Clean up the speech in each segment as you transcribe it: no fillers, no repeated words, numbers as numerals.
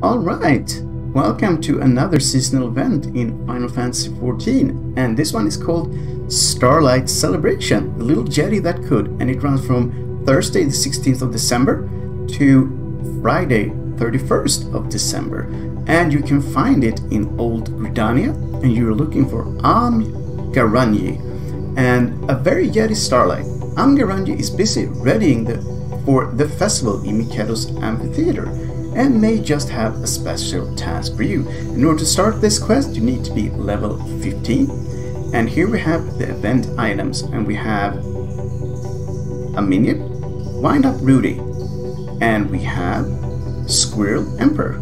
Alright, welcome to another seasonal event in Final Fantasy XIV, and this one is called Starlight Celebration, the little Yeti that could, and it runs from Thursday the 16th of December to Friday 31st of December, and you can find it in Old Gridania, and you're looking for Amh Garanjy, and a very Yeti Starlight. Amh Garanjy is busy readying for the festival in Khetto's Amphitheatre, and may just have a special task for you. In order to start this quest, you need to be level 15. And here we have the event items, and we have a Minion, Wind Up Rudy, and we have Squirrel Emperor.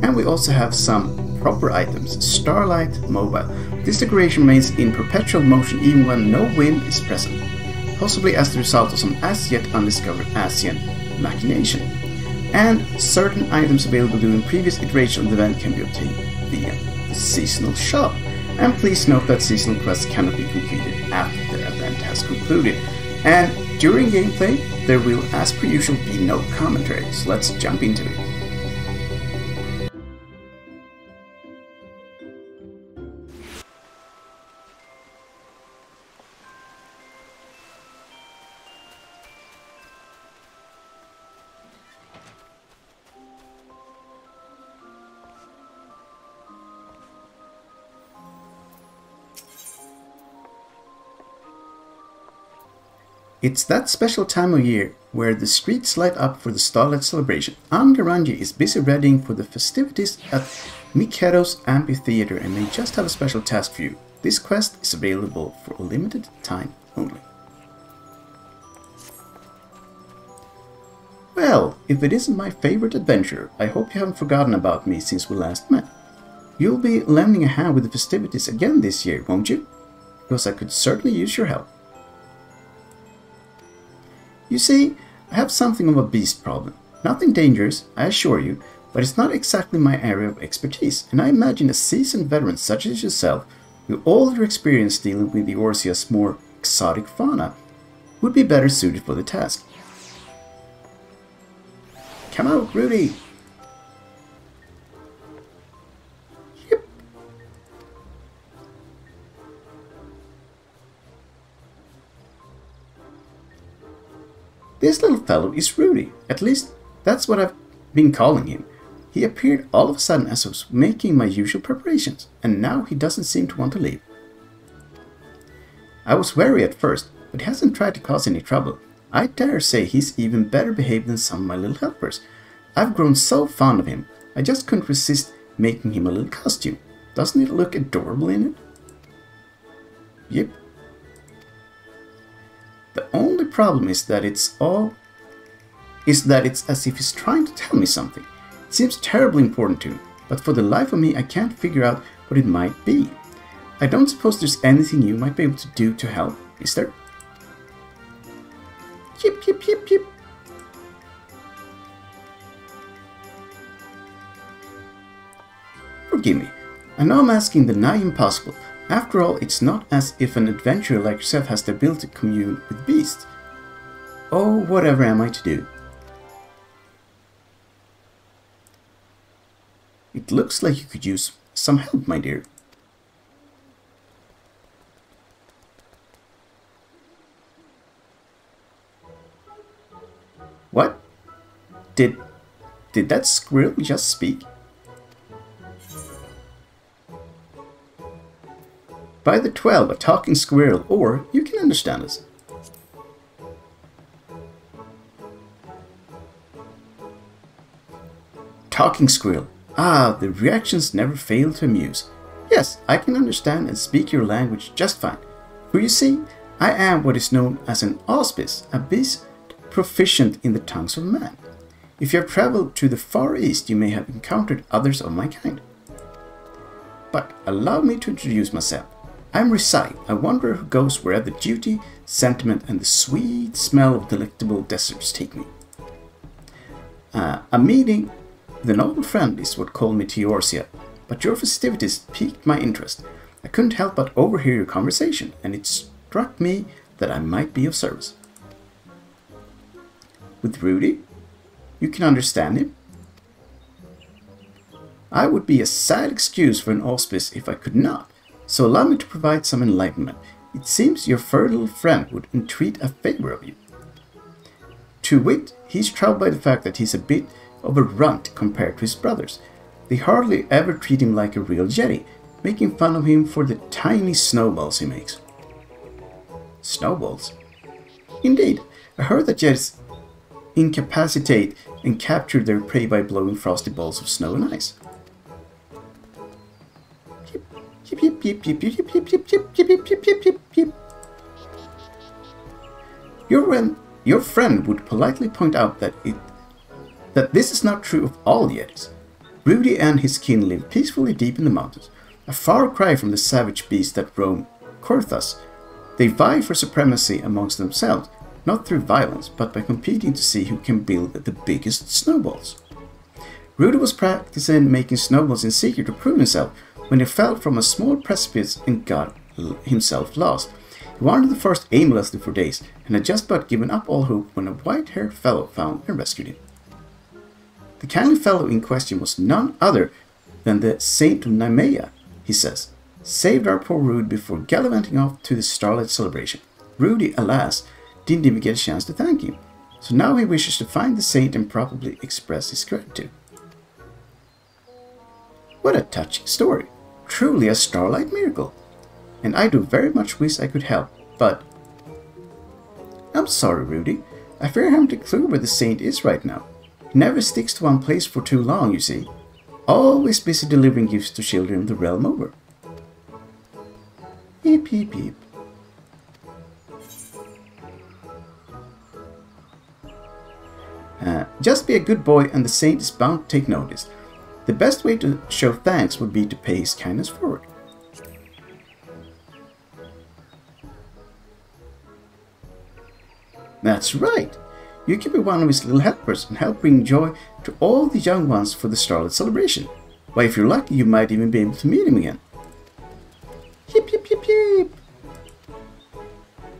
And we also have some proper items, Starlight Mobile. This decoration remains in perpetual motion even when no wind is present, possibly as the result of some as yet undiscovered Asian machination. And certain items available during previous iterations of the event can be obtained via the seasonal shop. And please note that seasonal quests cannot be completed after the event has concluded. And during gameplay, there will, as per usual, be no commentary, so let's jump into it. It's that special time of year where the streets light up for the Starlight Celebration. Amh Garanjy is busy readying for the festivities at Khetto's Amphitheatre and may just have a special task for you. This quest is available for a limited time only. Well, if it isn't my favorite adventure, I hope you haven't forgotten about me since we last met. You'll be lending a hand with the festivities again this year, won't you? Because I could certainly use your help. You see, I have something of a beast problem. Nothing dangerous, I assure you, but it's not exactly my area of expertise, and I imagine a seasoned veteran such as yourself, with all your experience dealing with Eorzea's more exotic fauna, would be better suited for the task. Come out, Rudy! Yep. This little fellow is Rudy, at least that's what I've been calling him. He appeared all of a sudden as I was making my usual preparations, and now he doesn't seem to want to leave. I was wary at first, but he hasn't tried to cause any trouble. I dare say he's even better behaved than some of my little helpers. I've grown so fond of him, I just couldn't resist making him a little costume. Doesn't it look adorable in it? Yep. The only problem is that it's as if he's trying to tell me something. It seems terribly important to him, but for the life of me I can't figure out what it might be. I don't suppose there's anything you might be able to do to help, is there? Yip yip yip yip. Forgive me. I know I'm asking the nigh impossible. After all, it's not as if an adventurer like yourself has the ability to commune with beasts. Oh, whatever am I to do? It looks like you could use some help, my dear. What? Did that squirrel just speak? By the 12, a talking squirrel, or you can understand us. Talking squirrel. Ah, the reactions never fail to amuse. Yes, I can understand and speak your language just fine. For you see, I am what is known as an auspice, a beast proficient in the tongues of man. If you have traveled to the Far East, you may have encountered others of my kind. But allow me to introduce myself. I'm Rissai, a wanderer who goes wherever duty, sentiment, and the sweet smell of delectable deserts take me. A meeting with an old friend is what called me to Eorzea, but your festivities piqued my interest. I couldn't help but overhear your conversation, and it struck me that I might be of service. With Rudy? You can understand him? I would be a sad excuse for an auspice if I could not, so allow me to provide some enlightenment. It seems your furry little friend would entreat a favor of you. To wit, he's troubled by the fact that he's a bit of a runt compared to his brothers. They hardly ever treat him like a real Yeti, making fun of him for the tiny snowballs he makes. Snowballs? Indeed, I heard that Yetis incapacitate and capture their prey by blowing frosty balls of snow and ice. Your friend would politely point out that this is not true of all Yetis. Rudy and his kin live peacefully deep in the mountains, a far cry from the savage beasts that roam Korthas. They vie for supremacy amongst themselves, not through violence, but by competing to see who can build the biggest snowballs. Rudy was practicing making snowballs in secret to prove himself when he fell from a small precipice and got himself lost. He wandered the forest aimlessly for days, and had just about given up all hope when a white-haired fellow found and rescued him. The kindly fellow in question was none other than the Saint of Nymeia, he says, saved our poor Rudy before gallivanting off to the Starlight Celebration. Rudy, alas, didn't even get a chance to thank him, so now he wishes to find the saint and probably express his gratitude. What a touching story! Truly a starlight miracle! And I do very much wish I could help, but... I'm sorry, Rudy. I fear I haven't a clue where the saint is right now. He never sticks to one place for too long, you see. Always busy delivering gifts to children the realm over. Beep, beep, beep. Just be a good boy and the saint is bound to take notice. The best way to show thanks would be to pay his kindness forward. That's right! You can be one of his little helpers and help bring joy to all the young ones for the Starlight Celebration. Why, if you're lucky, you might even be able to meet him again. Yip, yip, yip, yip!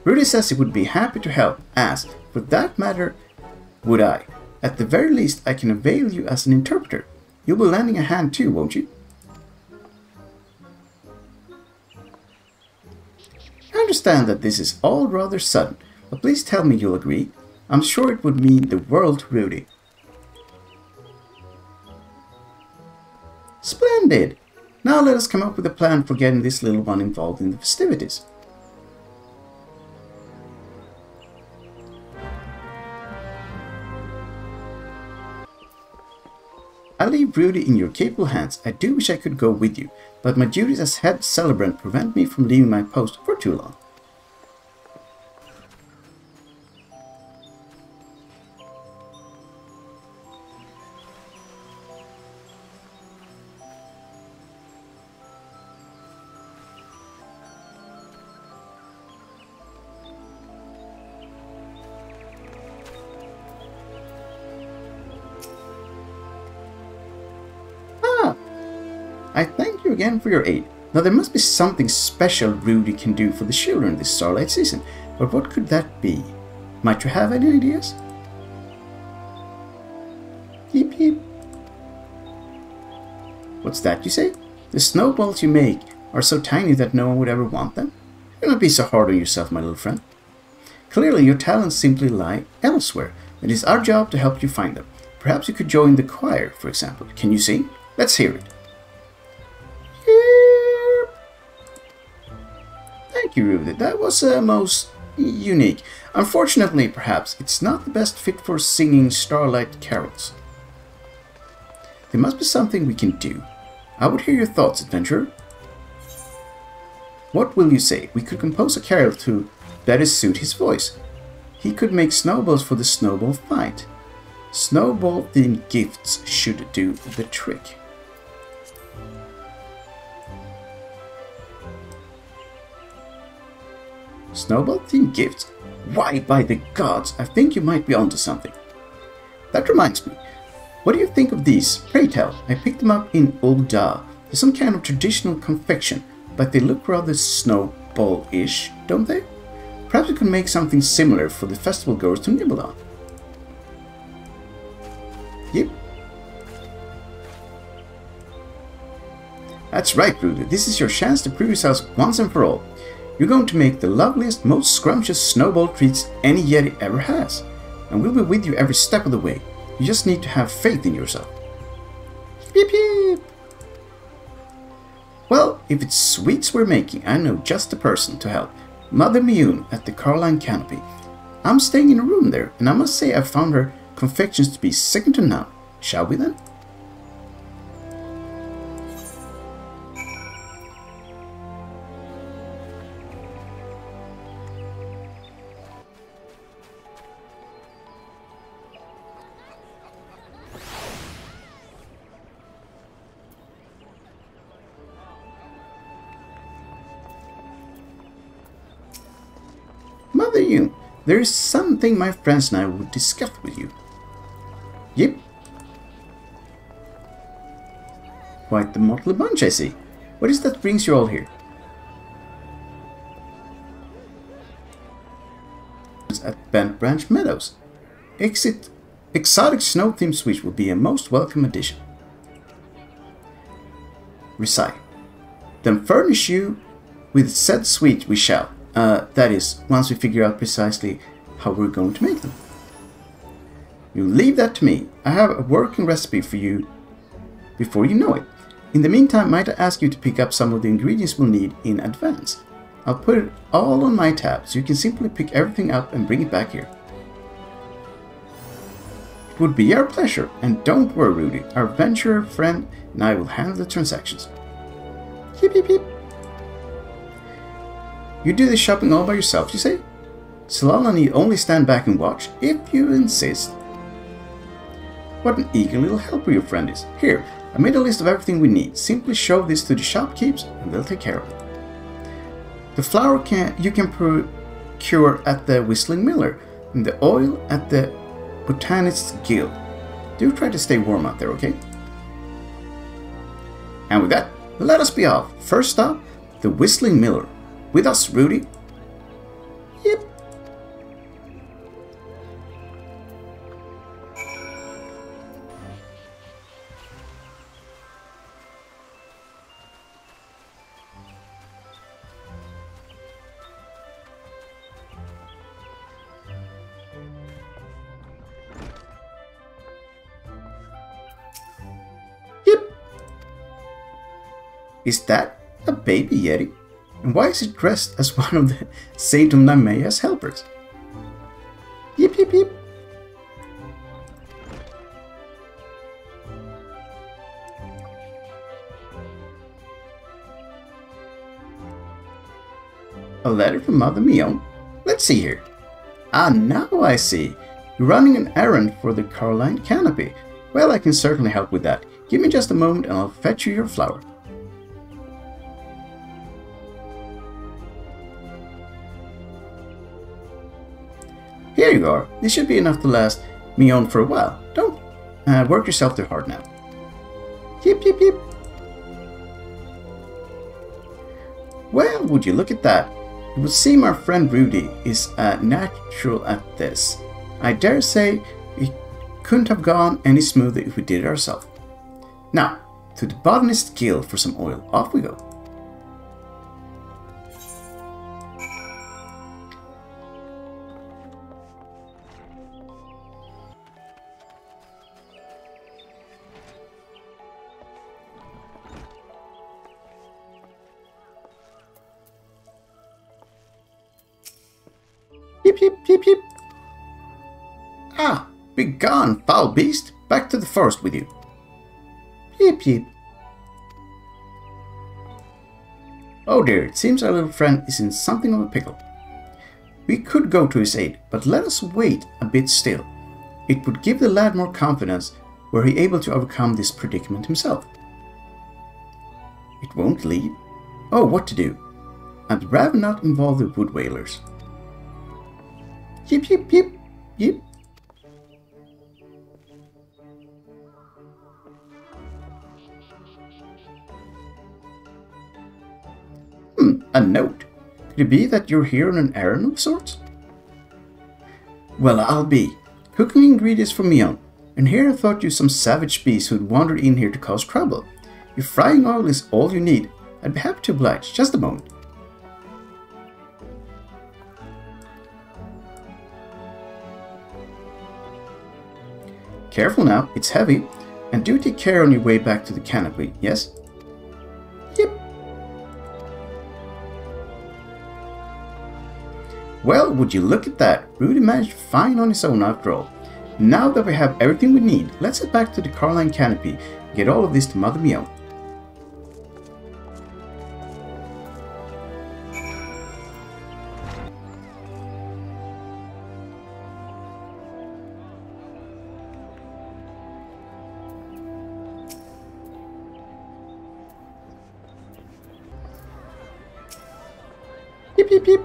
Rudy says he would be happy to help, as, for that matter, would I. At the very least, I can avail you as an interpreter. You'll be lending a hand too, won't you? I understand that this is all rather sudden, but please tell me you'll agree. I'm sure it would mean the world to Rudy. Splendid! Now let us come up with a plan for getting this little one involved in the festivities. I leave Rudy in your capable hands. I do wish I could go with you, but my duties as head celebrant prevent me from leaving my post for too long. I thank you again for your aid. Now there must be something special Rudy can do for the children this Starlight season, but what could that be? Might you have any ideas? Yip yip. What's that you say? The snowballs you make are so tiny that no one would ever want them? Do not be so hard on yourself, my little friend. Clearly your talents simply lie elsewhere. It is our job to help you find them. Perhaps you could join the choir, for example. Can you sing? Let's hear it. Thank you, Rudy. That was most unique. Unfortunately, perhaps, it's not the best fit for singing starlight carols. There must be something we can do. I would hear your thoughts, adventurer. What will you say? We could compose a carol to better suit his voice. He could make snowballs for the snowball fight. Snowball-themed gifts should do the trick. Snowball-themed gifts? Why, by the gods, I think you might be onto something. That reminds me. What do you think of these? Pray tell. I picked them up in Old Gridania. They're some kind of traditional confection, but they look rather snowball-ish, don't they? Perhaps we can make something similar for the festival goers to nibble on. Yep. That's right, Rudy. This is your chance to prove yourselves once and for all. You're going to make the loveliest, most scrumptious snowball treats any Yeti ever has. And we'll be with you every step of the way. You just need to have faith in yourself. Beep beep! Well, if it's sweets we're making, I know just the person to help. Mother Miounne at the Caroline Canopy. I'm staying in a room there, and I must say I found her confections to be second to none. Shall we then? Mother Miounne, there is something my friends and I would discuss with you. Yep. Quite the motley bunch, I see. What is that brings you all here? At Bent Branch Meadows. Exotic snow-themed sweets will be a most welcome addition. Rissai. Then furnish you with said sweet we shall. That is, once we figure out precisely how we're going to make them. You leave that to me. I have a working recipe for you before you know it. In the meantime, might I ask you to pick up some of the ingredients we'll need in advance? I'll put it all on my tab, so you can simply pick everything up and bring it back here. It would be our pleasure, and don't worry, Rudy. Our venturer friend and I will handle the transactions. Hip hip hip. You do the shopping all by yourself, you say? Solana need only stand back and watch, if you insist. What an eager little helper your friend is. Here, I made a list of everything we need. Simply show this to the shopkeepers and they'll take care of it. The flour you can procure at the Whistling Miller, and the oil at the Botanists Guild. Do try to stay warm out there, okay? And with that, let us be off. First stop, the Whistling Miller. With us, Rudy. Yep. Yep. Is that a baby Yeti? And why is it dressed as one of the Saint of Nymeia's helpers? Yip yip yip. A letter from Mother Miounne? Let's see here. Ah, now I see. You're running an errand for the Caroline Canopy. Well, I can certainly help with that. Give me just a moment and I'll fetch you your flower. Here you are. This should be enough to last Miounne for a while. Don't work yourself too hard now. Yip yip yip. Well, would you look at that? It would seem our friend Rudy is natural at this. I dare say it couldn't have gone any smoother if we did it ourselves. Now, to the Botanists Guild for some oil. Off we go. Yip yip yip yip. Ah, begone, foul beast! Back to the forest with you. Yip yip. Oh dear, it seems our little friend is in something of a pickle. We could go to his aid, but let us wait a bit still. It would give the lad more confidence were he able to overcome this predicament himself. It won't leave. Oh, what to do? I'd rather not involve the wood whalers. Yip yip yip yip. A note. Could it be that you're here on an errand of sorts? Well, I'll be. Cooking ingredients for Miounne, and here I thought you some savage beast who'd wandered in here to cause trouble. If frying oil is all you need, I'd be happy to oblige. Just a moment. Careful now, it's heavy, and do take care on your way back to the canopy, yes? Yep. Well, would you look at that? Rudy managed fine on his own after all. Now that we have everything we need, let's head back to the Carline canopy and get all of this to Mother Miounne. Yip yip yip.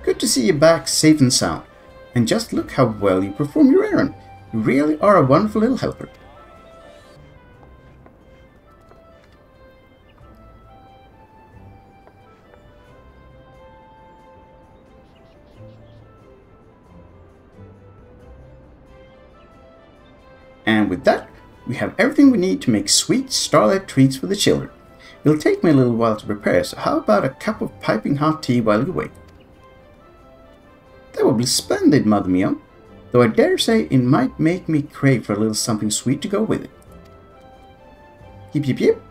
Good to see you back safe and sound. And just look how well you perform your errand. You really are a wonderful little helper. And with that, we have everything we need to make sweet starlight treats for the children. It'll take me a little while to prepare, so how about a cup of piping hot tea while you wait? That would be splendid, Mother Miounne, though I dare say it might make me crave for a little something sweet to go with it. Yip yip yip.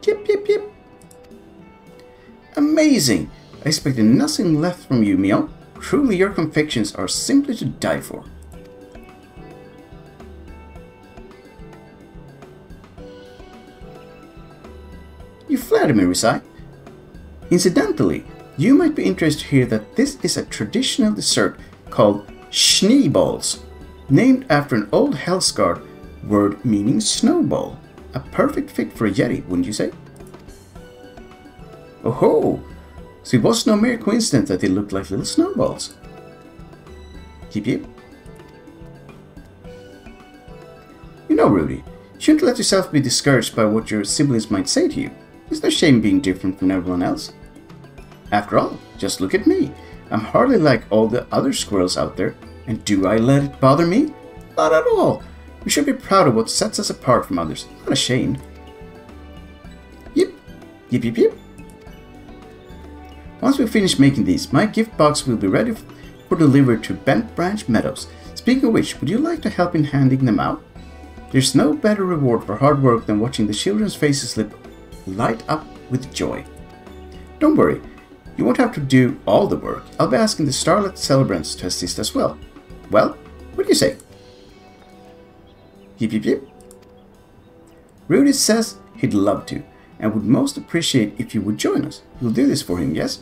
Yip yip yip. Amazing! I expected nothing left from you, Miounne. Truly, your confections are simply to die for. You flatter me, Rissai. Incidentally, you might be interested to hear that this is a traditional dessert called schneeballs, named after an old Hellsguard word meaning snowball. A perfect fit for a Yeti, wouldn't you say? Oh ho! So it was no mere coincidence that they looked like little snowballs. Yip yip. You know, Rudy, you shouldn't let yourself be discouraged by what your siblings might say to you. There's no shame being different from everyone else. After all, just look at me. I'm hardly like all the other squirrels out there, and do I let it bother me? Not at all. We should be proud of what sets us apart from others, not ashamed. Yip, yip yip yip. Once we finish making these, my gift box will be ready for delivery to Bent Branch Meadows. Speaking of which, would you like to help in handing them out? There's no better reward for hard work than watching the children's faces light up with joy. Don't worry, you won't have to do all the work. I'll be asking the Starlight Celebrants to assist as well. Well, what do you say? Yip yip yip. Rudy says he'd love to, and would most appreciate if you would join us. You'll do this for him, yes?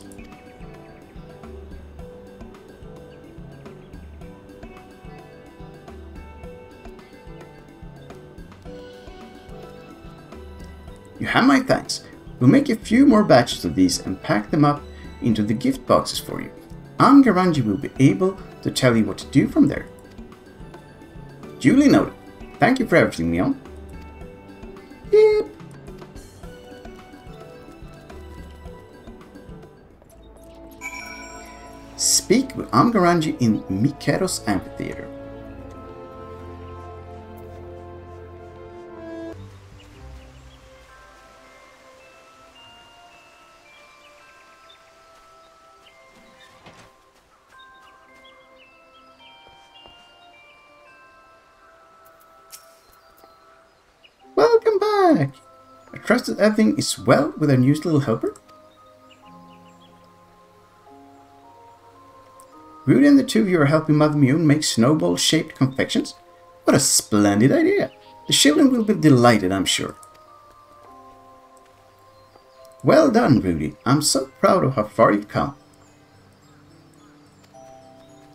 You have my thanks. We'll make a few more batches of these and pack them up into the gift boxes for you. Amh Garanjy will be able to tell you what to do from there. Duly noted. Thank you for everything, Miounne. Yep. Speak with Amh Garanjy in Khetto's Amphitheatre. Welcome back! I trust that everything is well with our new little helper. Rudy and the two of you are helping Mother Miounne make snowball-shaped confections? What a splendid idea! The children will be delighted, I'm sure. Well done, Rudy. I'm so proud of how far you've come.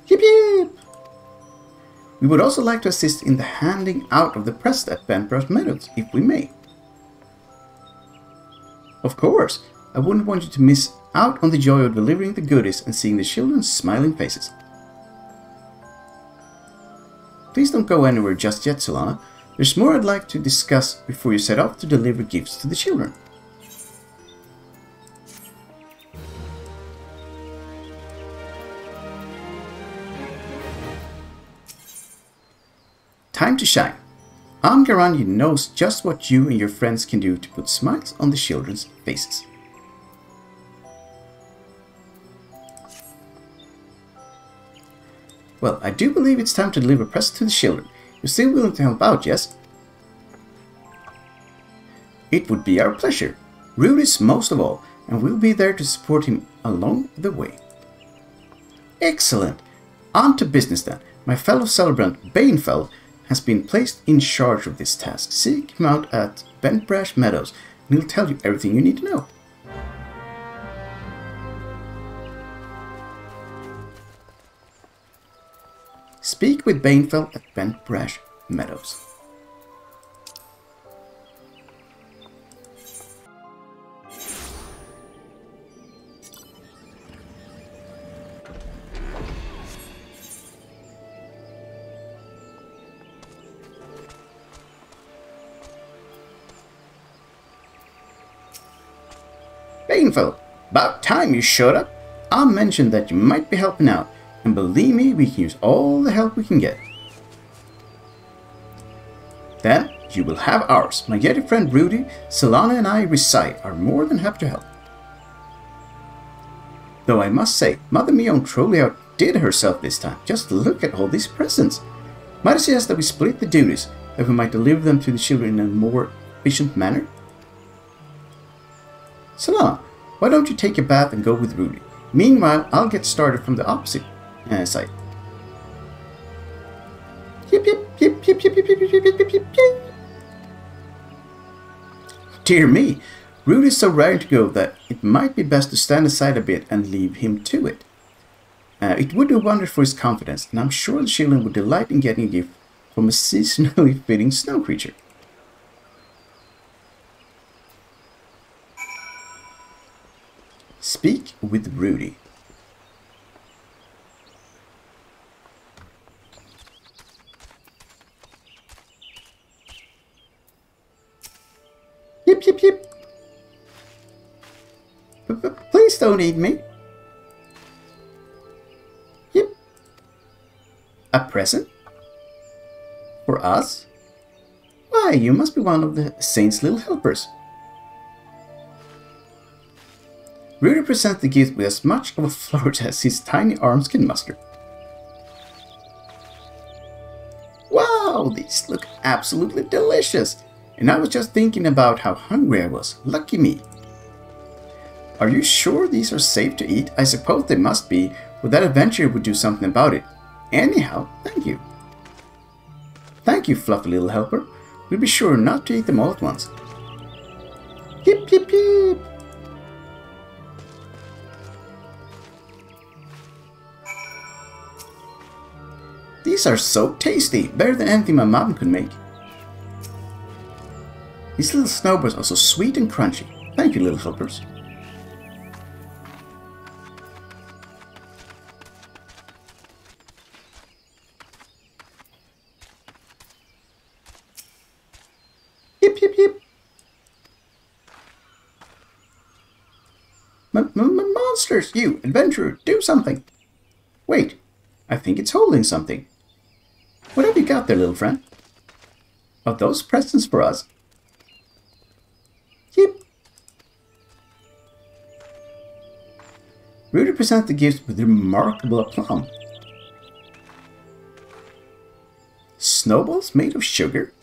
Yip yip! We would also like to assist in the handing out of the present at Baenfaeld Meadows, if we may. Of course, I wouldn't want you to miss out on the joy of delivering the goodies and seeing the children's smiling faces. Please don't go anywhere just yet, Solana. There's more I'd like to discuss before you set off to deliver gifts to the children. Time to shine. Amh Garanjy knows just what you and your friends can do to put smiles on the children's faces. Well, I do believe it's time to deliver presents to the children. You're still willing to help out, yes? It would be our pleasure. Rudy's most of all, and we'll be there to support him along the way. Excellent! On to business then. My fellow celebrant Baenfaeld has been placed in charge of this task. Seek him out at Baenfaeld Meadows, and he'll tell you everything you need to know. Speak with Baenfaeld at Baenfaeld Meadows. Baenfaeld, about time you showed up. I mentioned that you might be helping out, and believe me, we can use all the help we can get. Then you will have ours. My Yeti friend Rudy, Solana and I, Rissai, are more than happy to help. Though I must say, Mother Miounne truly outdid herself this time. Just look at all these presents. Might I suggest that we split the duties, that we might deliver them to the children in a more efficient manner? Solana, why don't you take a bath and go with Rudy? Meanwhile, I'll get started from the opposite side. Yip, yip, yip, yip, yip, yip, yip, yip, yip, yip, yip. Dear me, Rudy's so raring to go that it might be best to stand aside a bit and leave him to it. It would do wonders for his confidence, and I'm sure the children would delight in getting a gift from a seasonally fitting snow creature. Speak with Rudy. Yip, yip, yip. Please don't eat me. Yip. A present? For us? Why, you must be one of the Saint's little helpers. Rudy presents the gift with as much of a flourish as his tiny arms can muster. Wow, these look absolutely delicious! And I was just thinking about how hungry I was. Lucky me. Are you sure these are safe to eat? I suppose they must be, or that adventurer would do something about it. Anyhow, thank you. Thank you, fluffy little helper. We'll be sure not to eat them all at once. Yip, yip, yip! These are so tasty, better than anything my mom could make. These little snowballs are so sweet and crunchy. Thank you, little helpers. Yip, yip, yip. Monsters, you, adventurer, do something. Wait, I think it's holding something. What have you got there, little friend? Are those presents for us? Yep. Rudy presents the gifts with remarkable aplomb. Snowballs made of sugar?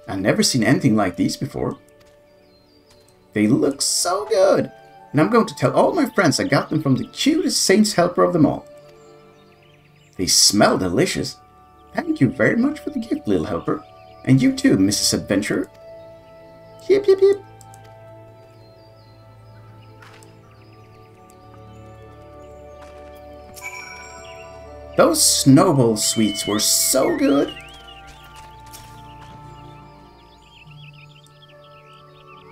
I've never seen anything like these before. They look so good, and I'm going to tell all my friends I got them from the cutest Saint's helper of them all. They smell delicious. Thank you very much for the gift, little helper. And you too, Mrs. Adventurer. Yip, yip, yip. Those snowball sweets were so good.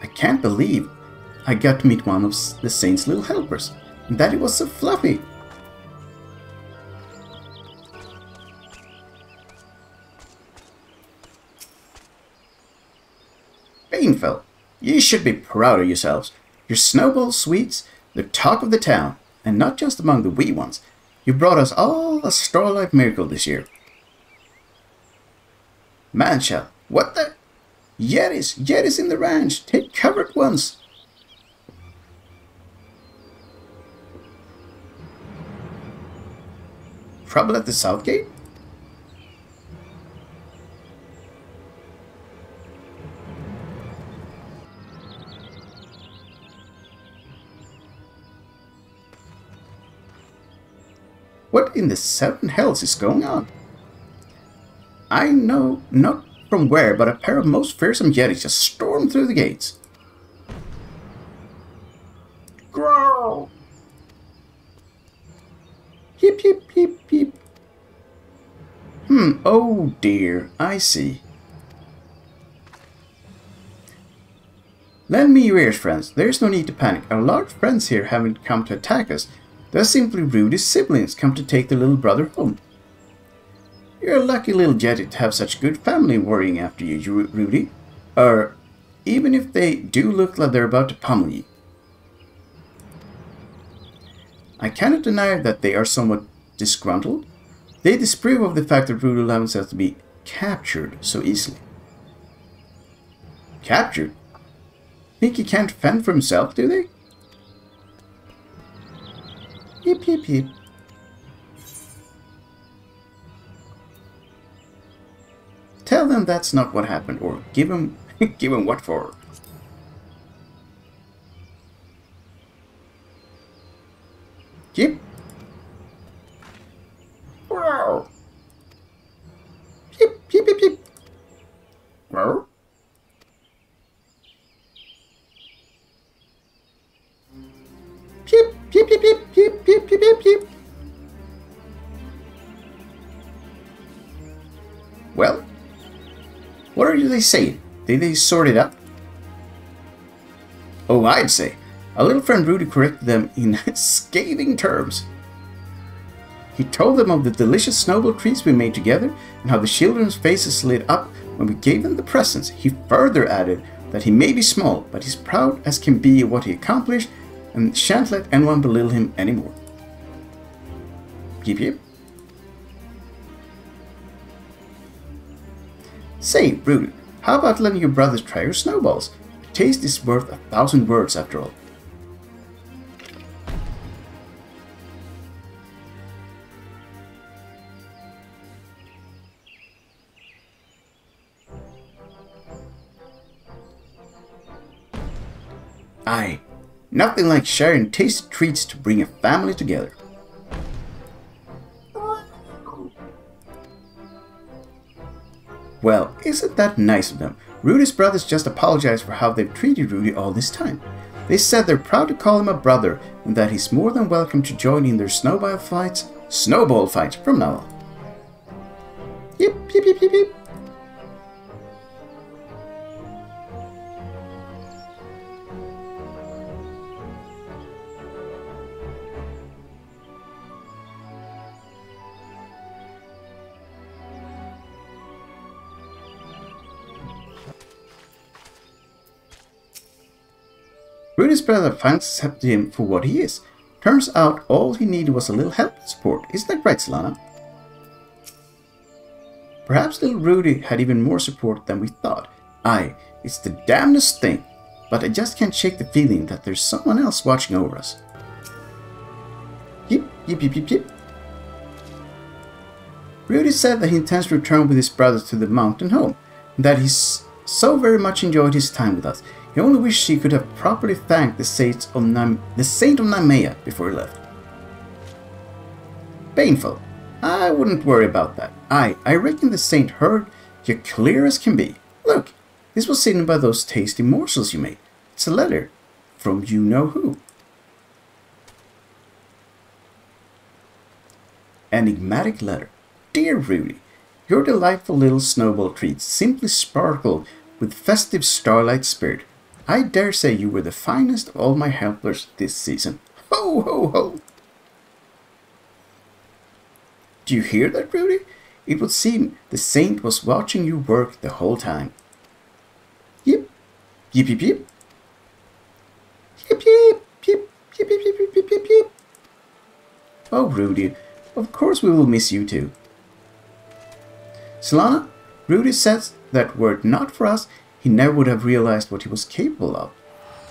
I can't believe I got to meet one of the Saint's little helpers, and that it was so fluffy. Baenfaeld, you should be proud of yourselves. Your snowball sweets, the talk of the town, and not just among the wee ones. You brought us all a starlight miracle this year. Manchild, what the? Yetis in the ranch. Take cover at once. Trouble at the south gate? What in the seven hells is going on? I know not from where, but a pair of most fearsome Yetis just stormed through the gates. Growl! Yip yip yip yip. Oh dear, I see. Lend me your ears, friends. There's no need to panic. Our large friends here haven't come to attack us. They're simply Rudy's siblings come to take their little brother home. You're a lucky little Yeti to have such good family worrying after you, Rudy. Even if they do look like they're about to pummel you. I cannot deny that they are somewhat disgruntled. They disapprove of the fact that Rudy allows himself to be captured so easily. Captured? Think he can't fend for himself, do they? Yip yip yip. Tell them that's not what happened, or give them what for. Yip. Wow. Yip yip yip yip. Wow. Yip yip yip yip yip yip yip yip yip. Well, what are they saying? Did they sort it out? Oh, I'd say. Our little friend Rudy corrected them in scathing terms. He told them of the delicious snowball treats we made together and how the children's faces lit up when we gave them the presents. He further added that he may be small, but he's proud as can be of what he accomplished and shan't let anyone belittle him anymore. Yip yip. Say, Rudy, how about letting your brothers try your snowballs? The taste is worth 1,000 words after all. Aye, nothing like sharing tasty treats to bring a family together. Well, isn't that nice of them? Rudy's brothers just apologized for how they've treated Rudy all this time. They said they're proud to call him a brother and that he's more than welcome to join in their snowball fights from now on. Yip, yip, yip, yip, yip. Rudy's brother finally accepted him for what he is. Turns out all he needed was a little help and support. Isn't that right, Solana? Perhaps little Rudy had even more support than we thought. Aye, it's the damnedest thing, but I just can't shake the feeling that there's someone else watching over us. Yip, yip, yip, yip, yip. Rudy said that he intends to return with his brothers to the mountain home, and that he's so very much enjoyed his time with us. He only wished he could have properly thanked the saint of Nymeia before he left. Baenfaeld, I wouldn't worry about that. I reckon the saint heard you clear as can be. Look, this was seen by those tasty morsels you made. It's a letter from you-know-who. Enigmatic letter. Dear Rudy, your delightful little snowball treats simply sparkle with festive starlight spirit. I dare say you were the finest of all my helpers this season. Ho, ho, ho! Do you hear that, Rudy? It would seem the saint was watching you work the whole time. Yip, Yip yip yip. Yip yip yip yip yip yip yip yip yip. Oh, Rudy, of course we will miss you too. Solana, Rudy says that were it not for us, he never would have realized what he was capable of,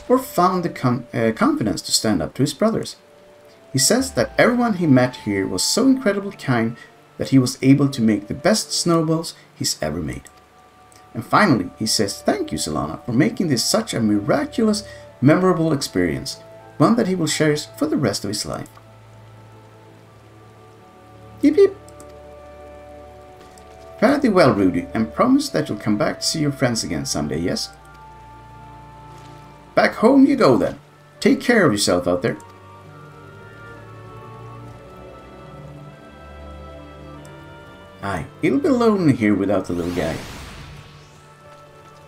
or found the confidence to stand up to his brothers. He says that everyone he met here was so incredibly kind that he was able to make the best snowballs he's ever made. And finally, he says thank you, Solana, for making this such a miraculous, memorable experience, one that he will cherish for the rest of his life. Yip yip. Fare thee well, Rudy, and promise that you'll come back to see your friends again someday, yes? Back home you go then. Take care of yourself out there. Aye, it'll be lonely here without the little guy.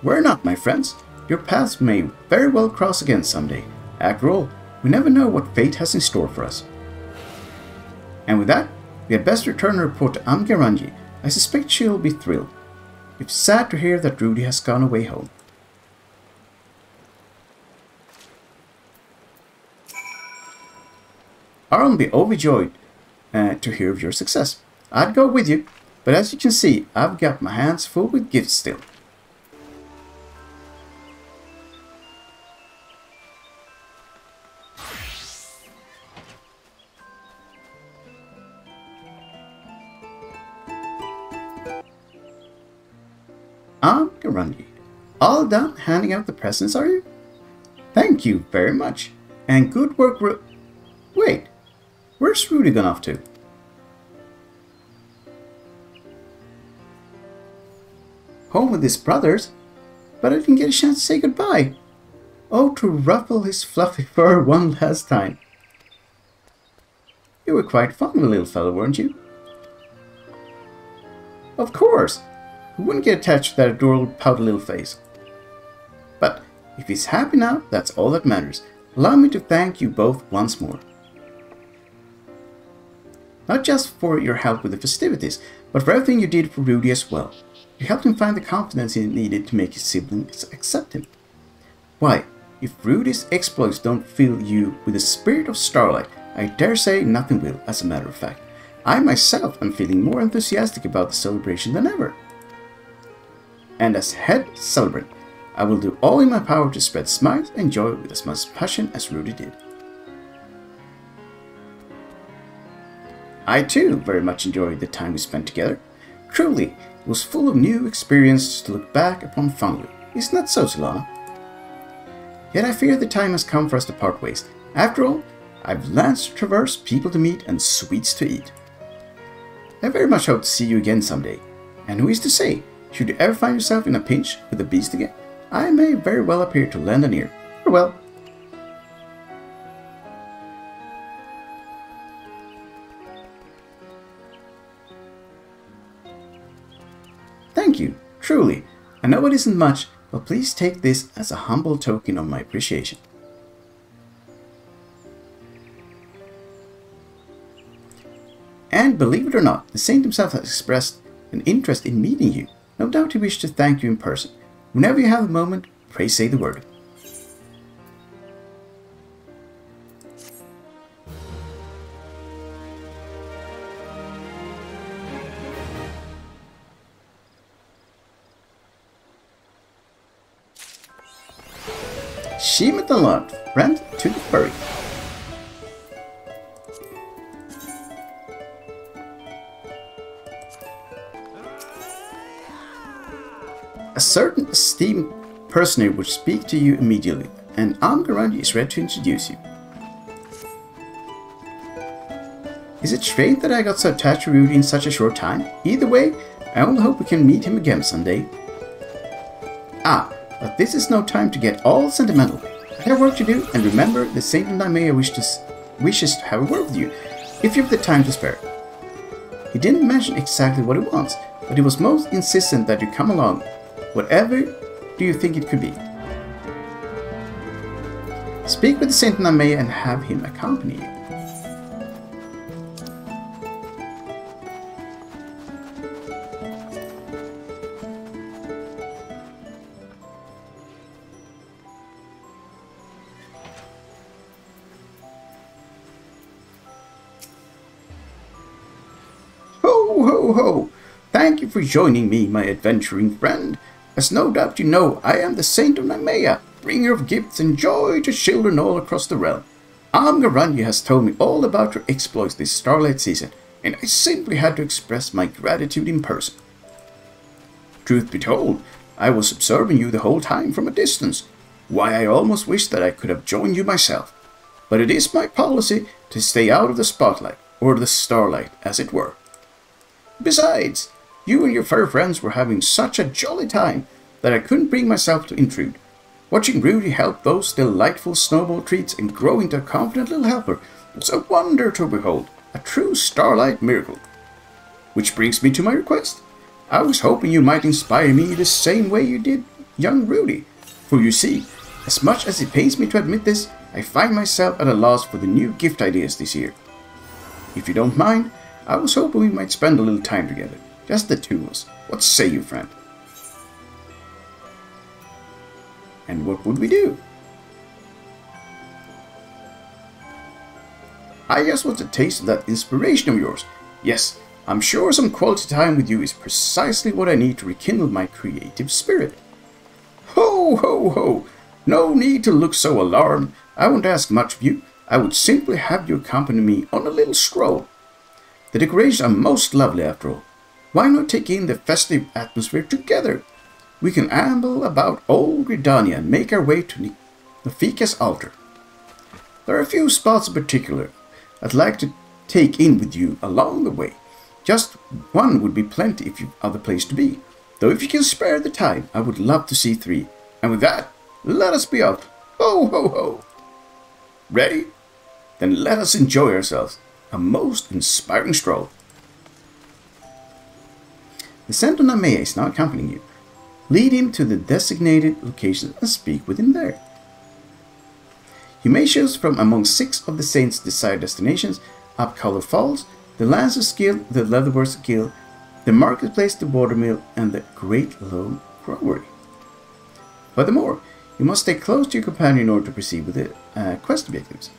Worry not, my friends. Your paths may very well cross again someday. After all, we never know what fate has in store for us. And with that, we had best return a report to Amh Garanjy. I suspect she'll be thrilled. It's sad to hear that Rudy has gone away home. I'll be overjoyed to hear of your success. I'd go with you, but as you can see, I've got my hands full with gifts still. Amh Garanjy, all done handing out the presents, are you? Thank you very much, and good work, Wait, where's Rudy gone off to? Home with his brothers? But I didn't get a chance to say goodbye. Oh, to ruffle his fluffy fur one last time. You were quite fond of the little fellow, weren't you? Of course. Who wouldn't get attached to that adorable pouty little face? But if he's happy now, that's all that matters. Allow me to thank you both once more. Not just for your help with the festivities, but for everything you did for Rudy as well. You helped him find the confidence he needed to make his siblings accept him. Why, if Rudy's exploits don't fill you with the spirit of Starlight, I dare say nothing will, as a matter of fact. I myself am feeling more enthusiastic about the celebration than ever. And as head celebrant, I will do all in my power to spread smiles and joy with as much passion as Rudy did. I too very much enjoyed the time we spent together. Truly, it was full of new experiences to look back upon fondly. Isn't that so, Solana? Yet I fear the time has come for us to part ways. After all, I've lands to traverse, people to meet, and sweets to eat. I very much hope to see you again someday. And who is to say, should you ever find yourself in a pinch with the beast again, I may very well appear to lend an ear. Farewell. Thank you, truly. I know it isn't much, but please take this as a humble token of my appreciation. And believe it or not, the saint himself has expressed an interest in meeting you. No doubt he wished to thank you in person. Whenever you have a moment, pray say the word. She met the lot, friend to the furry. A certain esteemed personage would speak to you immediately, and Amh Garanjy is ready to introduce you. Is it strange that I got so attached to Rudy in such a short time? Either way, I only hope we can meet him again someday. Ah, but this is no time to get all sentimental. I have work to do, and remember, the Saint Nymeia wishes to have a word with you, if you have the time to spare. He didn't mention exactly what he wants, but he was most insistent that you come along. Whatever do you think it could be? Speak with the Saint Nymeia and have him accompany you. ho ho! Thank you for joining me, my adventuring friend. As no doubt you know, I am the Saint of Nymeia, bringer of gifts and joy to children all across the realm. Amh Garanjy has told me all about your exploits this Starlight season, and I simply had to express my gratitude in person. Truth be told, I was observing you the whole time from a distance. Why, I almost wish that I could have joined you myself. But it is my policy to stay out of the spotlight, or the starlight, as it were. Besides, you and your fair friends were having such a jolly time that I couldn't bring myself to intrude. Watching Rudy help those delightful snowball treats and grow into a confident little helper was a wonder to behold, a true starlight miracle. Which brings me to my request. I was hoping you might inspire me the same way you did young Rudy. For you see, as much as it pains me to admit this, I find myself at a loss for the new gift ideas this year. If you don't mind, I was hoping we might spend a little time together. Just the two of us. What say you, friend? And what would we do? I just want to taste that inspiration of yours. Yes, I'm sure some quality time with you is precisely what I need to rekindle my creative spirit. Ho, ho, ho! No need to look so alarmed. I won't ask much of you. I would simply have you accompany me on a little stroll. The decorations are most lovely after all. Why not take in the festive atmosphere together? We can amble about Old Gridania and make our way to Nophica's altar. There are a few spots in particular I'd like to take in with you along the way. Just one would be plenty if you've other place to be. Though if you can spare the time, I would love to see 3. And with that, let us be off. Ho, ho, ho! Ready? Then let us enjoy ourselves. A most inspiring stroll. The Saint of Nymeia is now accompanying you. Lead him to the designated location and speak with him there. You may choose from among 6 of the Saint's desired destinations: Upcolor Falls, the Lancers Guild, the Leatherworks Guild, the Marketplace, the Watermill, and the Great Low Growery. Furthermore, you must stay close to your companion in order to proceed with the quest objectives.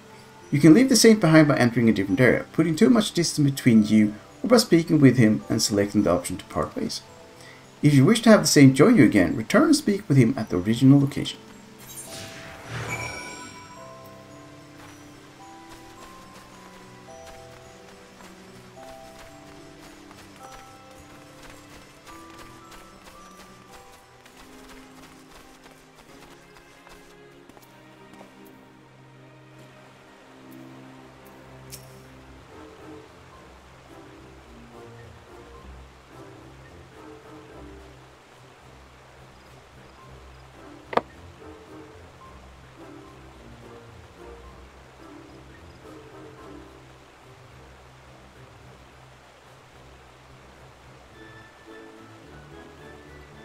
You can leave the Saint behind by entering a different area, putting too much distance between you, or by speaking with him and selecting the option to part ways. If you wish to have the Saint join you again, return and speak with him at the original location.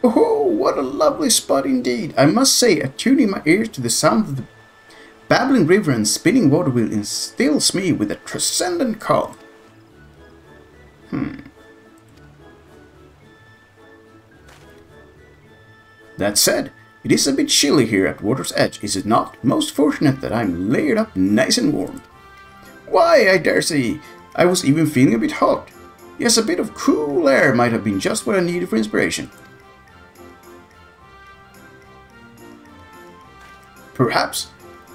Oh, what a lovely spot indeed! I must say, attuning my ears to the sound of the babbling river and spinning water wheel instills me with a transcendent calm. That said, it is a bit chilly here at water's edge, is it not? Most fortunate that I'm layered up nice and warm. Why, I dare say, I was even feeling a bit hot. Yes, a bit of cool air might have been just what I needed for inspiration. Perhaps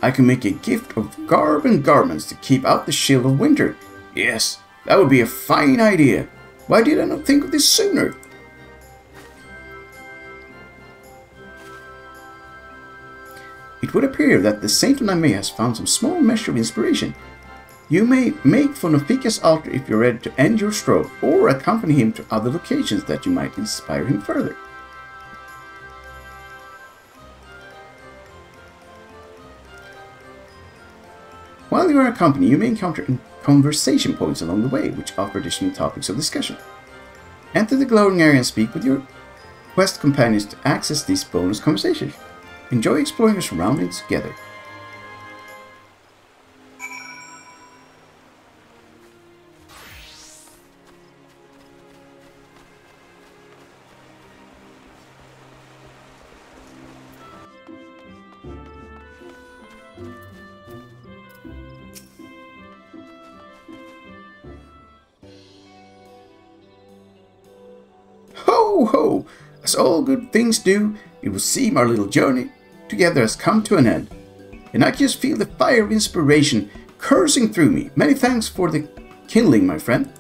I can make a gift of garb and garments to keep out the chill of winter. Yes, that would be a fine idea. Why did I not think of this sooner? It would appear that the Saint of Nymeia has found some small measure of inspiration. You may make for Nophica's altar if you're ready to end your stroll, or accompany him to other locations that you might inspire him further. While you are accompanied, you may encounter conversation points along the way, which offer additional topics of discussion. Enter the glowing area and speak with your quest companions to access these bonus conversations. Enjoy exploring your surroundings together. Ho ho! As all good things do, it would seem our little journey together has come to an end. And I just feel the fire of inspiration coursing through me. Many thanks for the kindling, my friend.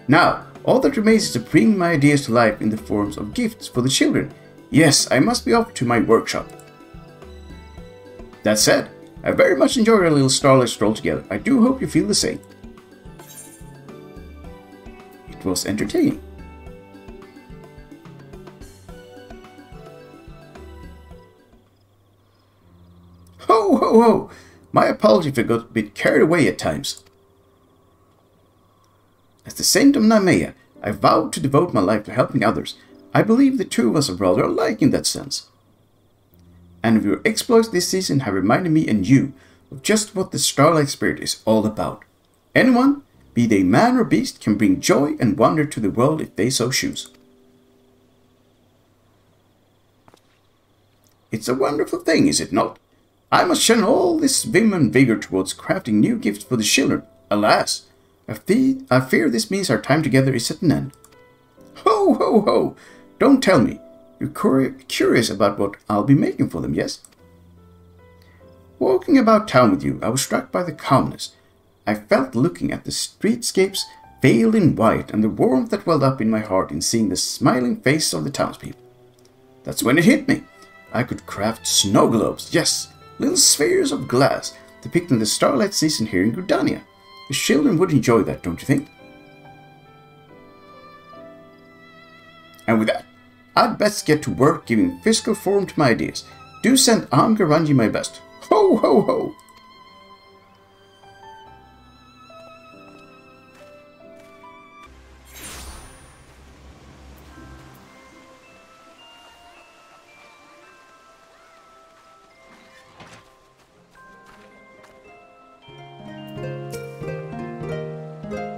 Now, all that remains is to bring my ideas to life in the forms of gifts for the children. Yes, I must be off to my workshop. That said, I very much enjoyed our little starlight stroll together. I do hope you feel the same. It was entertaining. Ho ho ho! My apology if I got a bit carried away at times. As the saint of Nymeia, I vowed to devote my life to helping others. I believe the two of us are rather alike in that sense. And your exploits this season have reminded me and you of just what the Starlight Spirit is all about. Anyone, be they man or beast, can bring joy and wonder to the world if they so choose. It's a wonderful thing, is it not? I must channel all this vim and vigor towards crafting new gifts for the children. Alas, I fear this means our time together is at an end. Ho ho ho! Don't tell me. You're curious about what I'll be making for them, yes? Walking about town with you, I was struck by the calmness. I felt looking at the streetscapes veiled in white and the warmth that welled up in my heart in seeing the smiling faces of the townspeople. That's when it hit me. I could craft snow globes, yes, little spheres of glass depicting the starlight season here in Gridania. The children would enjoy that, don't you think? And with that, I'd best get to work giving physical form to my ideas. Do send Amh Garanjy my best. Ho ho ho!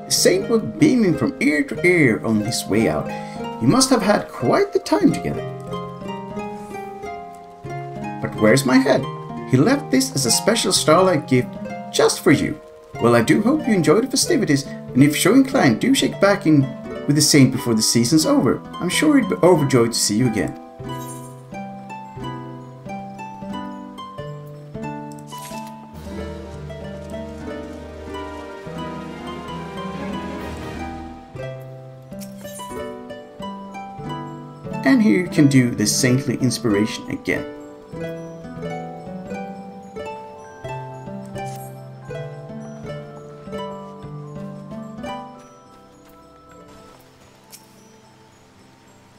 The saint was beaming from ear to ear on his way out. You must have had quite the time together. But where's my head? He left this as a special starlight gift just for you. Well, I do hope you enjoy the festivities, and if so inclined, do shake back in with the saint before the season's over. I'm sure he'd be overjoyed to see you again. And here you can do the saintly inspiration again.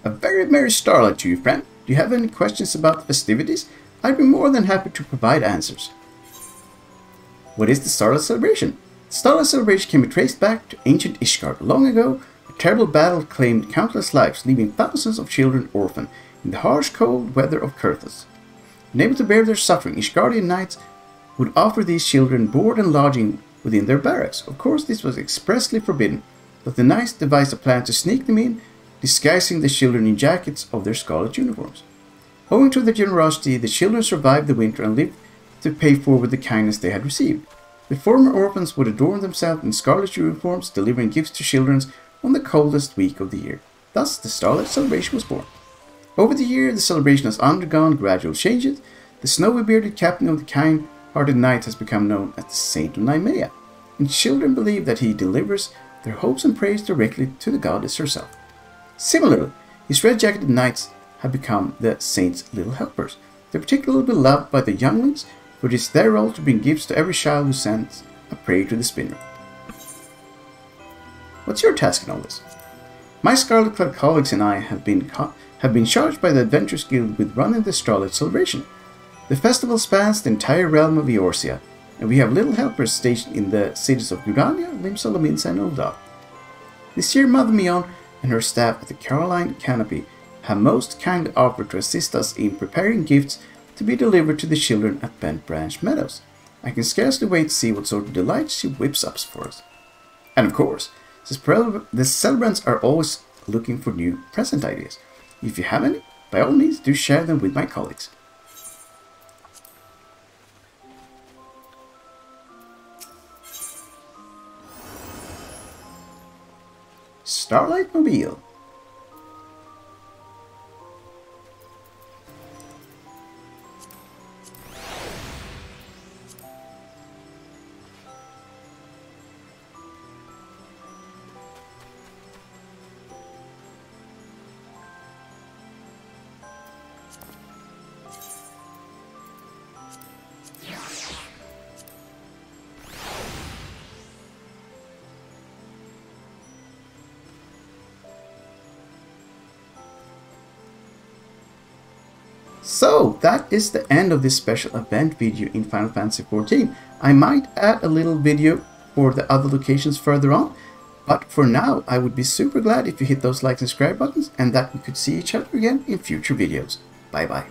A very merry starlight to you, friend. Do you have any questions about the festivities? I'd be more than happy to provide answers. What is the Starlight Celebration? The Starlight Celebration can be traced back to ancient Ishgard. Long ago, a terrible battle claimed countless lives, leaving thousands of children orphaned in the harsh, cold weather of Khetto. Unable to bear their suffering, Ishgardian knights would offer these children board and lodging within their barracks. Of course, this was expressly forbidden, but the knights devised a plan to sneak them in, disguising the children in jackets of their scarlet uniforms. Owing to their generosity, the children survived the winter and lived to pay forward the kindness they had received. The former orphans would adorn themselves in scarlet uniforms, delivering gifts to children on the coldest week of the year. Thus, the Starlight Celebration was born. Over the year, the celebration has undergone gradual changes. The snowy-bearded captain of the kind-hearted knight has become known as the Saint of Nymeia, and children believe that he delivers their hopes and prayers directly to the goddess herself. Similarly, his red-jacketed knights have become the saint's little helpers. They're particularly beloved by the younglings, for it is their role to bring gifts to every child who sends a prayer to the spinner. What's your task in all this? My scarlet-clad colleagues and I have been charged by the Botanists Guild with running the Starlight Celebration. The festival spans the entire realm of Eorzea, and we have little helpers stationed in the cities of Gridania, Limsa, and Ul'dah. This year, Mother Miounne and her staff at the Caroline Canopy have most kindly offered to assist us in preparing gifts to be delivered to the children at Bent Branch Meadows. I can scarcely wait to see what sort of delights she whips up for us. And of course, the celebrants are always looking for new present ideas. If you have any, by all means do share them with my colleagues. Starlight Mobile. So that is the end of this special event video in Final Fantasy XIV. I might add a little video for the other locations further on, but for now I would be super glad if you hit those like and subscribe buttons, and that we could see each other again in future videos. Bye bye.